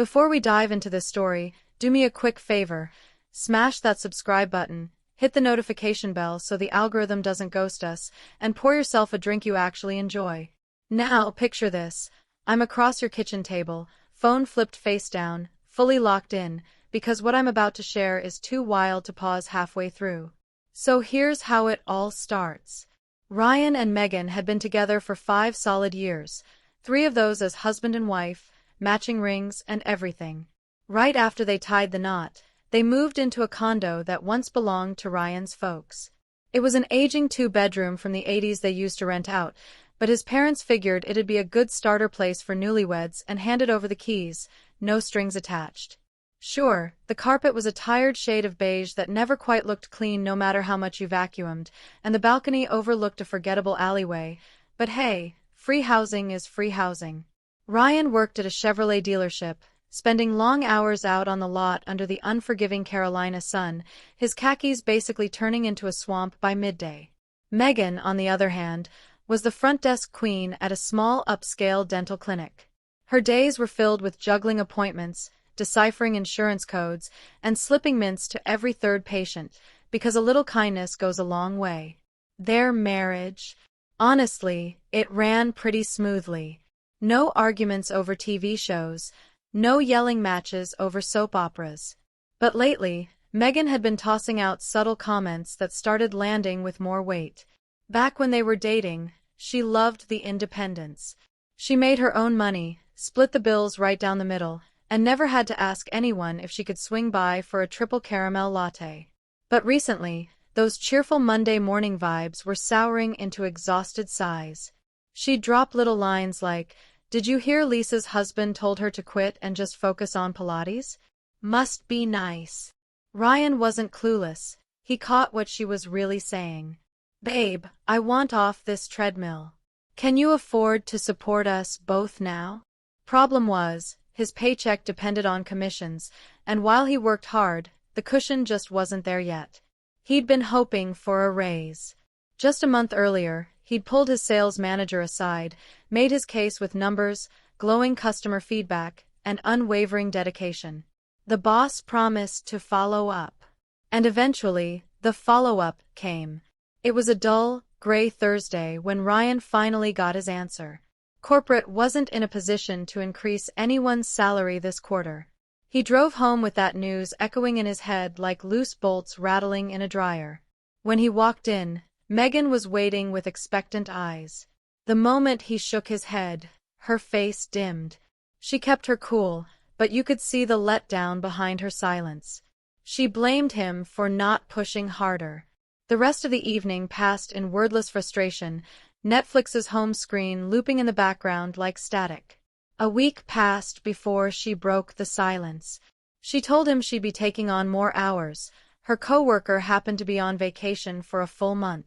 Before we dive into this story, do me a quick favor. Smash that subscribe button, hit the notification bell so the algorithm doesn't ghost us, and pour yourself a drink you actually enjoy. Now, picture this. I'm across your kitchen table, phone flipped face down, fully locked in, because what I'm about to share is too wild to pause halfway through. So here's how it all starts. Ryan and Megan had been together for 5 solid years, 3 of those as husband and wife, matching rings and everything. Right after they tied the knot, they moved into a condo that once belonged to Ryan's folks. It was an aging 2-bedroom from the 80s they used to rent out, but his parents figured it'd be a good starter place for newlyweds and handed over the keys, no strings attached. Sure, the carpet was a tired shade of beige that never quite looked clean no matter how much you vacuumed, and the balcony overlooked a forgettable alleyway, but hey, free housing is free housing. Ryan worked at a Chevrolet dealership, spending long hours out on the lot under the unforgiving Carolina sun, his khakis basically turning into a swamp by midday. Megan, on the other hand, was the front desk queen at a small upscale dental clinic. Her days were filled with juggling appointments, deciphering insurance codes, and slipping mints to every third patient, because a little kindness goes a long way. Their marriage? Honestly, it ran pretty smoothly. No arguments over TV shows, no yelling matches over soap operas. But lately, Megan had been tossing out subtle comments that started landing with more weight. Back when they were dating, she loved the independence. She made her own money, split the bills right down the middle, and never had to ask anyone if she could swing by for a triple caramel latte. But recently, those cheerful Monday morning vibes were souring into exhausted sighs. She'd drop little lines like, "Did you hear Lisa's husband told her to quit and just focus on Pilates? Must be nice." Ryan wasn't clueless. He caught what she was really saying. "Babe, I want off this treadmill. Can you afford to support us both now?" Problem was, his paycheck depended on commissions, and while he worked hard, the cushion just wasn't there yet. He'd been hoping for a raise. Just a month earlier, he'd pulled his sales manager aside, made his case with numbers, glowing customer feedback, and unwavering dedication. The boss promised to follow up. And eventually, the follow-up came. It was a dull, gray Thursday when Ryan finally got his answer. Corporate wasn't in a position to increase anyone's salary this quarter. He drove home with that news echoing in his head like loose bolts rattling in a dryer. When he walked in, Megan was waiting with expectant eyes. The moment he shook his head, her face dimmed. She kept her cool, but you could see the letdown behind her silence. She blamed him for not pushing harder. The rest of the evening passed in wordless frustration, Netflix's home screen looping in the background like static. A week passed before she broke the silence. She told him she'd be taking on more hours. Her coworker happened to be on vacation for a full month.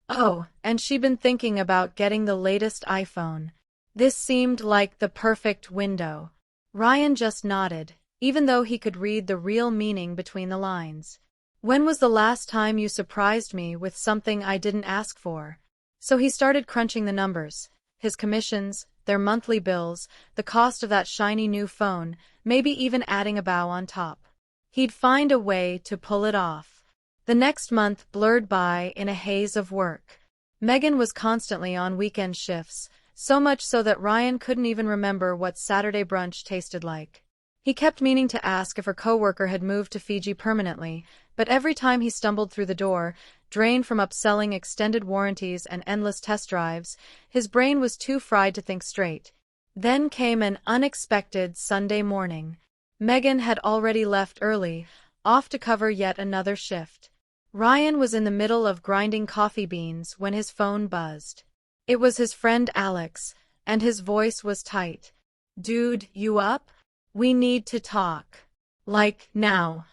Oh, and she'd been thinking about getting the latest iPhone. This seemed like the perfect window. Ryan just nodded, even though he could read the real meaning between the lines. "When was the last time you surprised me with something I didn't ask for?" So he started crunching the numbers. His commissions, their monthly bills, the cost of that shiny new phone, maybe even adding a bow on top. He'd find a way to pull it off. The next month blurred by in a haze of work. Megan was constantly on weekend shifts, so much so that Ryan couldn't even remember what Saturday brunch tasted like. He kept meaning to ask if her coworker had moved to Fiji permanently, but every time he stumbled through the door, drained from upselling extended warranties and endless test drives, his brain was too fried to think straight. Then came an unexpected Sunday morning. Megan had already left early, off to cover yet another shift. Ryan was in the middle of grinding coffee beans when his phone buzzed. It was his friend Alex, and his voice was tight. "Dude, you up? We need to talk. Like, now."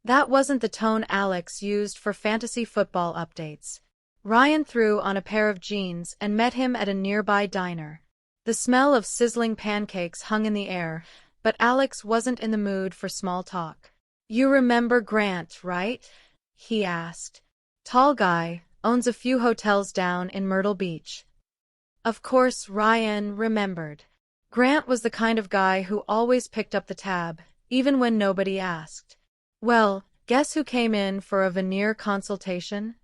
That wasn't the tone Alex used for fantasy football updates. Ryan threw on a pair of jeans and met him at a nearby diner. The smell of sizzling pancakes hung in the air, but Alex wasn't in the mood for small talk. "You remember Grant, right?" he asked. Tall guy, owns a few hotels down in Myrtle Beach. Of course Ryan remembered. Grant was the kind of guy who always picked up the tab, even when nobody asked. Well, guess who came in for a veneer consultation?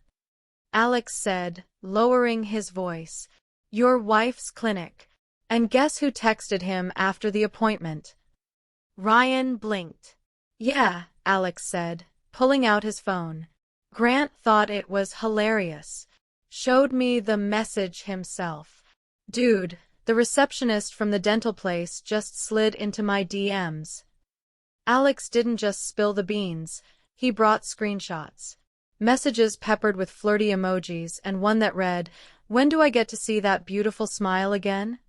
Alex said, lowering his voice. Your wife's clinic. And guess who texted him after the appointment? Ryan blinked. Yeah, Alex said, pulling out his phone. Grant thought it was hilarious. Showed me the message himself. Dude, the receptionist from the dental place just slid into my DMs. Alex didn't just spill the beans, he brought screenshots. Messages peppered with flirty emojis and one that read, "When do I get to see that beautiful smile again?"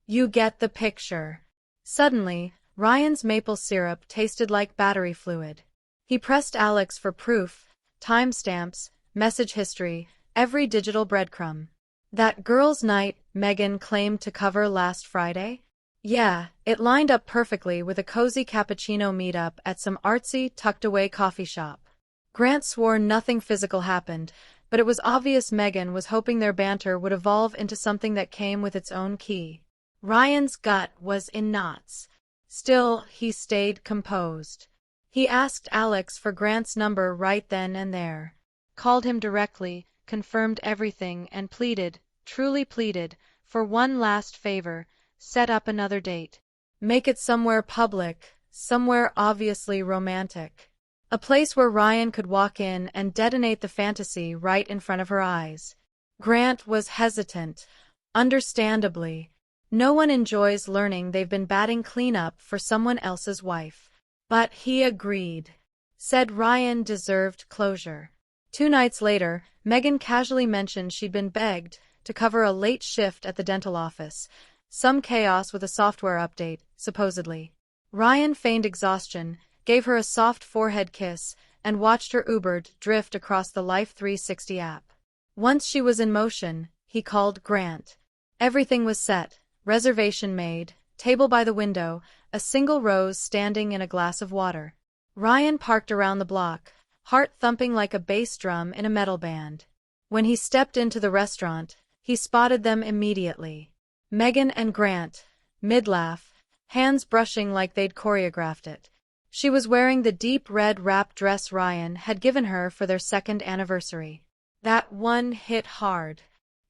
You get the picture. Suddenly, Ryan's maple syrup tasted like battery fluid. He pressed Alex for proof, timestamps, message history, every digital breadcrumb. That girls' night Megan claimed to cover last Friday? Yeah, it lined up perfectly with a cozy cappuccino meetup at some artsy, tucked-away coffee shop. Grant swore nothing physical happened, but it was obvious Megan was hoping their banter would evolve into something that came with its own key. Ryan's gut was in knots. Still, he stayed composed. He asked Alex for Grant's number right then and there. Called him directly, confirmed everything, and pleaded, truly pleaded, for one last favor, set up another date. Make it somewhere public, somewhere obviously romantic. A place where Ryan could walk in and detonate the fantasy right in front of her eyes. Grant was hesitant, understandably. No one enjoys learning they've been batting cleanup for someone else's wife. But he agreed. Said Ryan deserved closure. 2 nights later, Megan casually mentioned she'd been begged to cover a late shift at the dental office. Some chaos with a software update, supposedly. Ryan feigned exhaustion, gave her a soft forehead kiss, and watched her Ubered drift across the Life 360 app. Once she was in motion, he called Grant. Everything was set, reservation made, table by the window, a single rose standing in a glass of water. Ryan parked around the block, heart thumping like a bass drum in a metal band. When he stepped into the restaurant, he spotted them immediately. Megan and Grant, mid-laugh, hands brushing like they'd choreographed it. She was wearing the deep red wrap dress Ryan had given her for their 2nd anniversary. That one hit hard.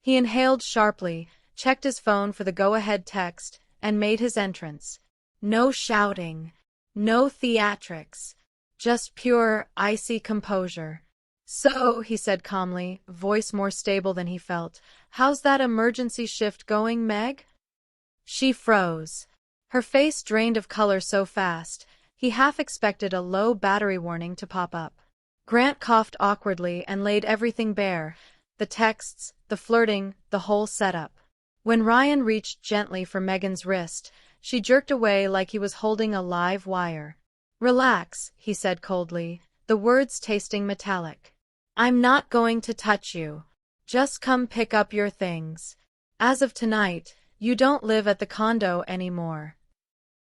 He inhaled sharply, checked his phone for the go-ahead text, and made his entrance. No shouting, no theatrics, just pure, icy composure. So, he said calmly, voice more stable than he felt, how's that emergency shift going, Meg? She froze. Her face drained of color so fast, he half expected a low battery warning to pop up. Grant coughed awkwardly and laid everything bare, the texts, the flirting, the whole setup. When Ryan reached gently for Megan's wrist, she jerked away like he was holding a live wire. Relax, he said coldly, the words tasting metallic. I'm not going to touch you. Just come pick up your things. As of tonight, you don't live at the condo anymore.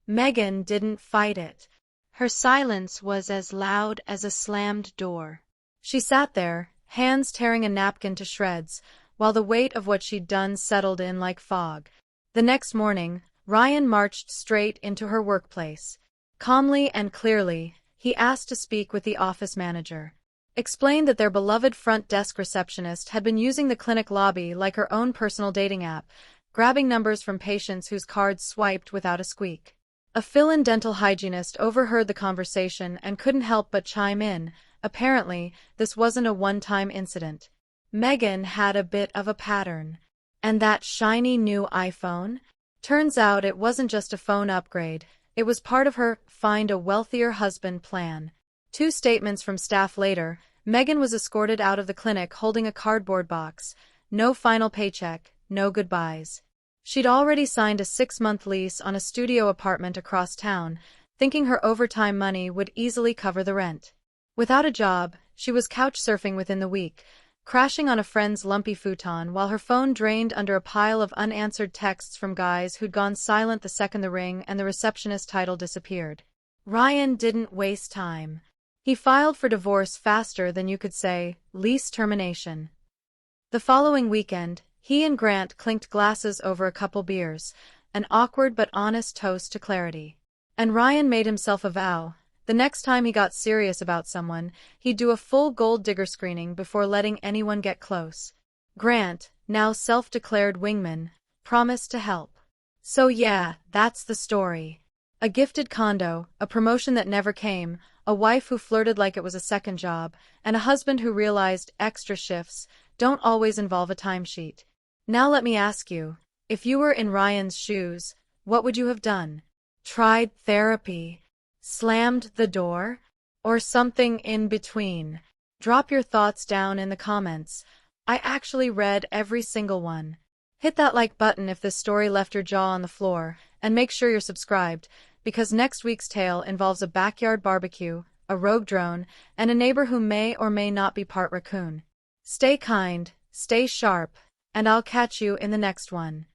Megan didn't fight it. Her silence was as loud as a slammed door. She sat there, hands tearing a napkin to shreds, while the weight of what she'd done settled in like fog. The next morning, Ryan marched straight into her workplace. Calmly and clearly, he asked to speak with the office manager. Explained that their beloved front desk receptionist had been using the clinic lobby like her own personal dating app, grabbing numbers from patients whose cards swiped without a squeak. A fill-in dental hygienist overheard the conversation and couldn't help but chime in. Apparently, this wasn't a one-time incident. Megan had a bit of a pattern. And that shiny new iPhone? Turns out it wasn't just a phone upgrade, it was part of her find a wealthier husband plan. 2 statements from staff later, Megan was escorted out of the clinic holding a cardboard box. No final paycheck, no goodbyes. She'd already signed a 6-month lease on a studio apartment across town, thinking her overtime money would easily cover the rent. Without a job, she was couch surfing within the week, crashing on a friend's lumpy futon while her phone drained under a pile of unanswered texts from guys who'd gone silent the second the ring and the receptionist title disappeared. Ryan didn't waste time. He filed for divorce faster than you could say, lease termination. The following weekend, he and Grant clinked glasses over a couple beers, an awkward but honest toast to clarity. And Ryan made himself a vow. The next time he got serious about someone, he'd do a full gold digger screening before letting anyone get close. Grant, now self-declared wingman, promised to help. So yeah, that's the story. A gifted condo, a promotion that never came, a wife who flirted like it was a second job, and a husband who realized extra shifts don't always involve a timesheet. Now let me ask you, if you were in Ryan's shoes, what would you have done? Tried therapy? Slammed the door? Or something in between? Drop your thoughts down in the comments. I actually read every single one. Hit that like button if this story left your jaw on the floor, and make sure you're subscribed, because next week's tale involves a backyard barbecue, a rogue drone, and a neighbor who may or may not be part raccoon. Stay kind, stay sharp, and I'll catch you in the next one.